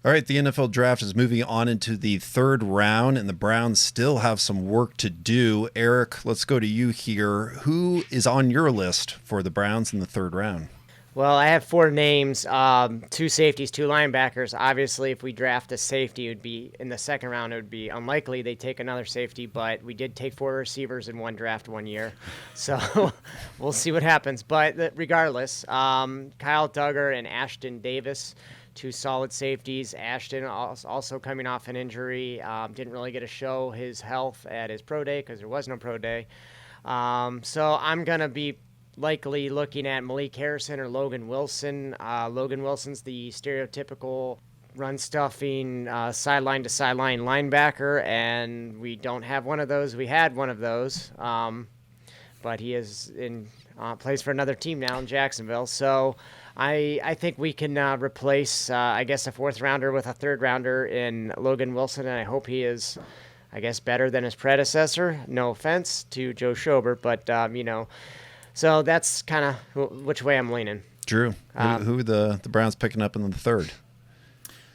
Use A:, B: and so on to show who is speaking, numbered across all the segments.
A: All right, the NFL draft is moving on into the third round, and the Browns still have some work to do. Eric, let's go to you here. Who is on your list for the Browns in the third round?
B: Well, I have four names, two safeties, two linebackers. Obviously, if we draft a safety, it would be in the second round. It would be unlikely they take another safety, but we did take four receivers in one draft one year, so we'll see what happens. But regardless, Kyle Duggar and Ashton Davis, two solid safeties. Ashton also coming off an injury, didn't really get to show his health at his pro day because there was no pro day. So I'm gonna be likely looking at Malik Harrison or Logan Wilson. Logan Wilson's the stereotypical run stuffing sideline to sideline linebacker, and we don't have one of those. We had one of those, but he is in plays for another team now in Jacksonville. So I think we can replace I guess a fourth rounder with a third rounder in Logan Wilson, and I hope he is, I guess, better than his predecessor. No offense to Joe Schobert, but so that's kind of which way I'm leaning.
A: Drew, who are the Browns picking up in the third?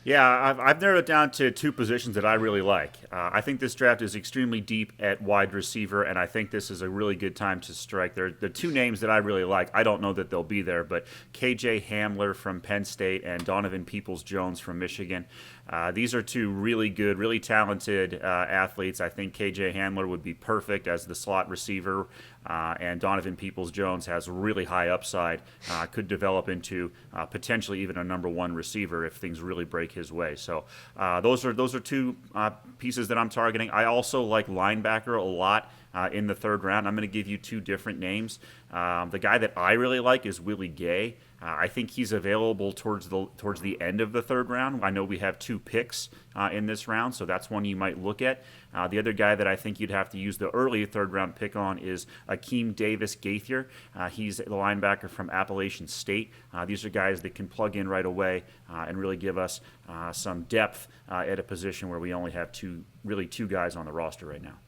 C: Yeah, I've narrowed it down to two positions that I really like. I think this draft is extremely deep at wide receiver, and I think this is a really good time to strike. The two names that I really like. I don't know that they'll be there, but KJ Hamler from Penn State and Donovan Peoples-Jones from Michigan. These are two really good, really talented athletes. I think KJ Hamler would be perfect as the slot receiver, and Donovan Peoples-Jones has really high upside, could develop into potentially even a number one receiver if things really break his way. So those are two pieces that I'm targeting. I also like linebacker a lot. In the third round, I'm going to give you two different names. The guy that I really like is Willie Gay. I think he's available towards the end of the third round. I know we have two picks in this round, so that's one you might look at. The other guy that I think you'd have to use the early third round pick on is Akeem Davis Gaither. He's the linebacker from Appalachian State. These are guys that can plug in right away and really give us some depth at a position where we only have two guys on the roster right now.